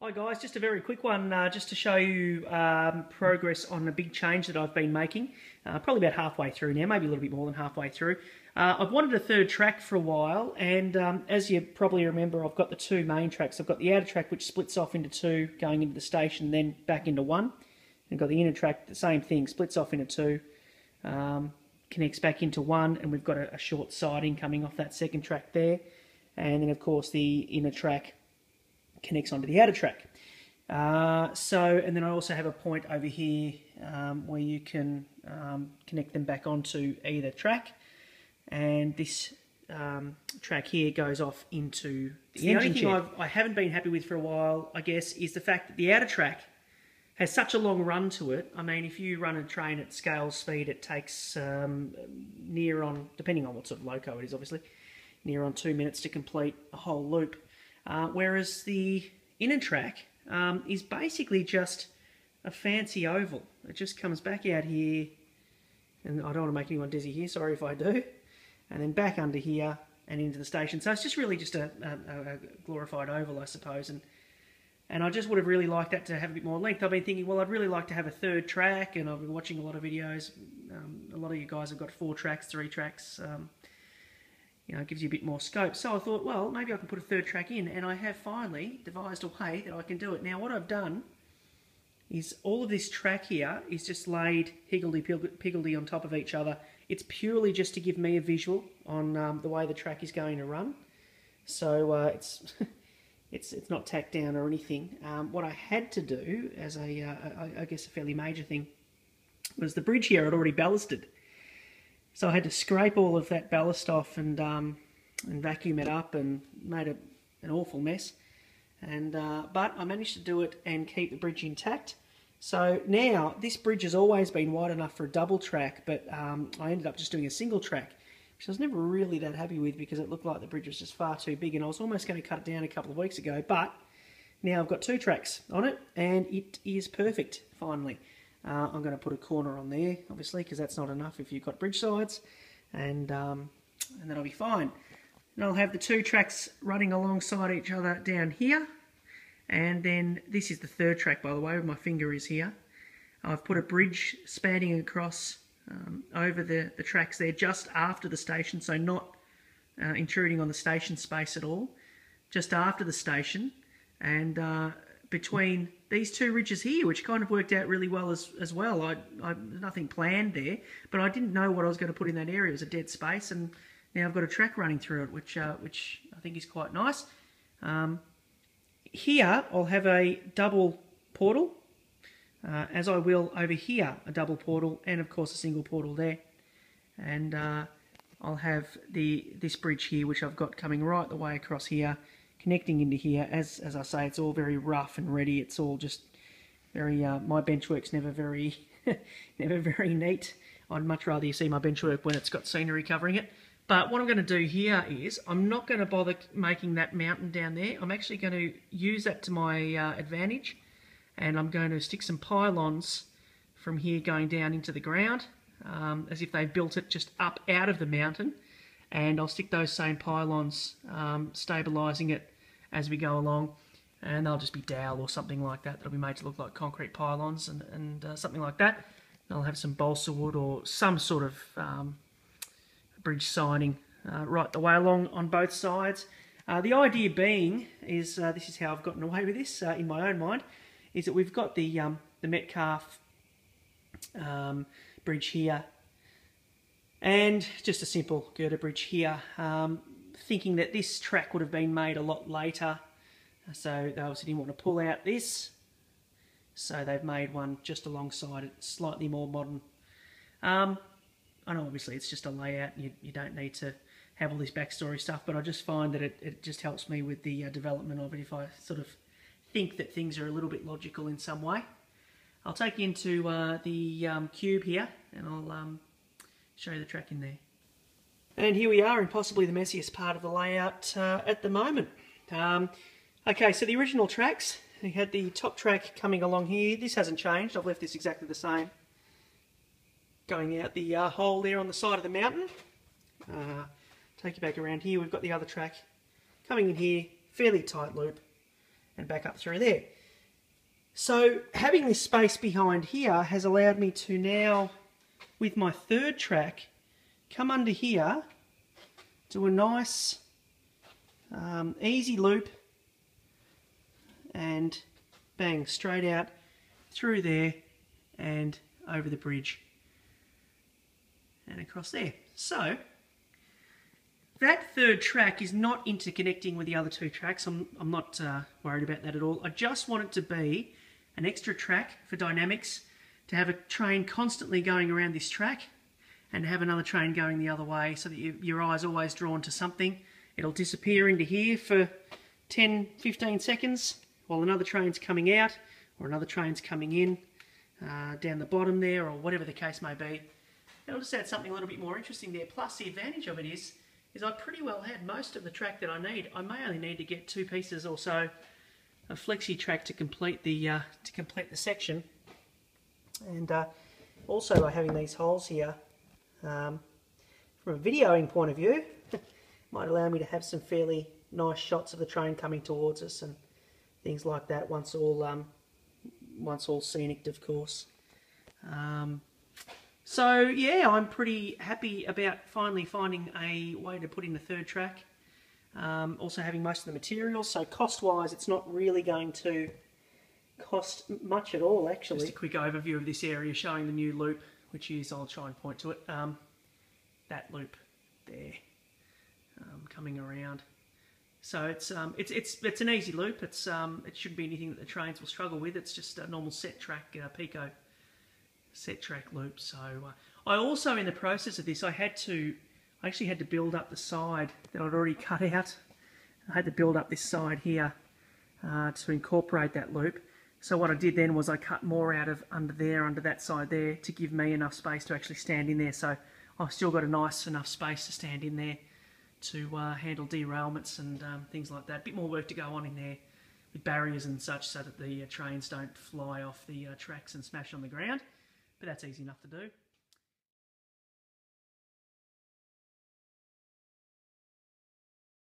Hi guys, just a very quick one just to show you progress on a big change that I've been making. Probably about halfway through now, maybe a little bit more than halfway through. I've wanted a third track for a while, and as you probably remember, I've got the two main tracks. I've got the outer track which splits off into two going into the station, then back into one. And I've got the inner track, the same thing, splits off into two, connects back into one, and we've got a short siding coming off that second track there. And then of course the inner track connects onto the outer track. And then I also have a point over here where you can connect them back onto either track, and this track here goes off into the engine shed. The only thing I haven't been happy with for a while, I guess, is the fact that the outer track has such a long run to it. I mean, if you run a train at scale speed, it takes near on, depending on what sort of loco it is, obviously, near on 2 minutes to complete a whole loop. Whereas the inner track is basically just a fancy oval. It just comes back out here, and I don't want to make anyone dizzy here, sorry if I do, and then back under here and into the station. So it's just really just a glorified oval, I suppose, and I just would have really liked that to have a bit more length. I've been thinking, well, I'd really like to have a third track, and I've been watching a lot of videos. A lot of you guys have got 4 tracks, 3 tracks. You know, it gives you a bit more scope. So I thought, well, maybe I can put a third track in, and I have finally devised a way that I can do it. Now, what I've done is all of this track here is just laid higgledy-piggledy on top of each other. It's purely just to give me a visual on the way the track is going to run. So it's not tacked down or anything. What I had to do, as I guess a fairly major thing, was the bridge here I'd already ballasted. So I had to scrape all of that ballast off and vacuum it up, and made an awful mess. But I managed to do it and keep the bridge intact. So now this bridge has always been wide enough for a double track, but I ended up just doing a single track, which I was never really that happy with because it looked like the bridge was just far too big, and I was almost going to cut it down a couple of weeks ago. But now I've got 2 tracks on it, and it is perfect finally. I'm going to put a corner on there, obviously, because that's not enough if you've got bridge sides, and that'll be fine. And I'll have the 2 tracks running alongside each other down here, and then this is the third track, by the way, where my finger is here. I've put a bridge spanning across over the tracks there just after the station, so not intruding on the station space at all, just after the station, and between these 2 ridges here, which kind of worked out really well as well. Nothing planned there, but I didn't know what I was going to put in that area. It was a dead space, and now I've got a track running through it, which I think is quite nice. Here I'll have a double portal, as I will over here, a double portal, and of course a single portal there. And I'll have this bridge here, which I've got coming right the way across here, connecting into here. As I say, it's all very rough and ready. It's all just very, my bench work's never very, never very neat. I'd much rather you see my bench work when it's got scenery covering it. But what I'm going to do here is, I'm not going to bother making that mountain down there. I'm actually going to use that to my advantage, and I'm going to stick some pylons from here going down into the ground, as if they built it just up out of the mountain. And I'll stick those same pylons, stabilising it as we go along, and they'll just be dowel or something like that. That'll be made to look like concrete pylons and something like that. And I'll have some balsa wood or some sort of bridge siding right the way along on both sides. The idea being is, this is how I've gotten away with this in my own mind, is that we've got the Metcalfe bridge here, and just a simple girder bridge here, thinking that this track would have been made a lot later, so they obviously didn't want to pull out this, so they've made one just alongside it, slightly more modern. I know obviously it's just a layout, you don't need to have all this backstory stuff, but I just find that it just helps me with the development of it if I sort of think that things are a little bit logical in some way. I'll take you into the cube here, and I'll show you the track in there. And here we are in possibly the messiest part of the layout at the moment. Okay, so the original tracks, we had the top track coming along here. This hasn't changed, I've left this exactly the same. Going out the hole there on the side of the mountain. Take you back around here, we've got the other track coming in here, fairly tight loop. and back up through there. So having this space behind here has allowed me to now, with my third track, come under here, do a nice easy loop, and bang, straight out through there and over the bridge and across there. So that third track is not interconnecting with the other two tracks. I'm not worried about that at all. I just want it to be an extra track for dynamics, to have a train constantly going around this track and have another train going the other way, so that your eye's always drawn to something. It'll disappear into here for 10-15 seconds while another train's coming out or another train's coming in down the bottom there, or whatever the case may be. It'll just add something a little bit more interesting there. Plus the advantage of it is I pretty well had most of the track that I need. I may only need to get 2 pieces or so of flexi track to complete the section. And also by having these holes here, from a videoing point of view, might allow me to have some fairly nice shots of the train coming towards us and things like that once all scenic, of course. So yeah, I'm pretty happy about finally finding a way to put in the third track. Also having most of the materials, so cost-wise it's not really going to cost much at all, actually. Just a quick overview of this area showing the new loop, which is, I'll try and point to it, that loop there, coming around. So it's an easy loop. It shouldn't be anything that the trains will struggle with. It's just a normal set track Pico set track loop. So I also, in the process of this, I actually had to build up the side that I'd already cut out. I had to build up this side here to incorporate that loop. So what I did then was I cut more out of under that side there, to give me enough space to actually stand in there. So I've still got a nice enough space to stand in there to handle derailments and things like that. A bit more work to go on in there with barriers and such, so that the trains don't fly off the tracks and smash on the ground. But that's easy enough to do.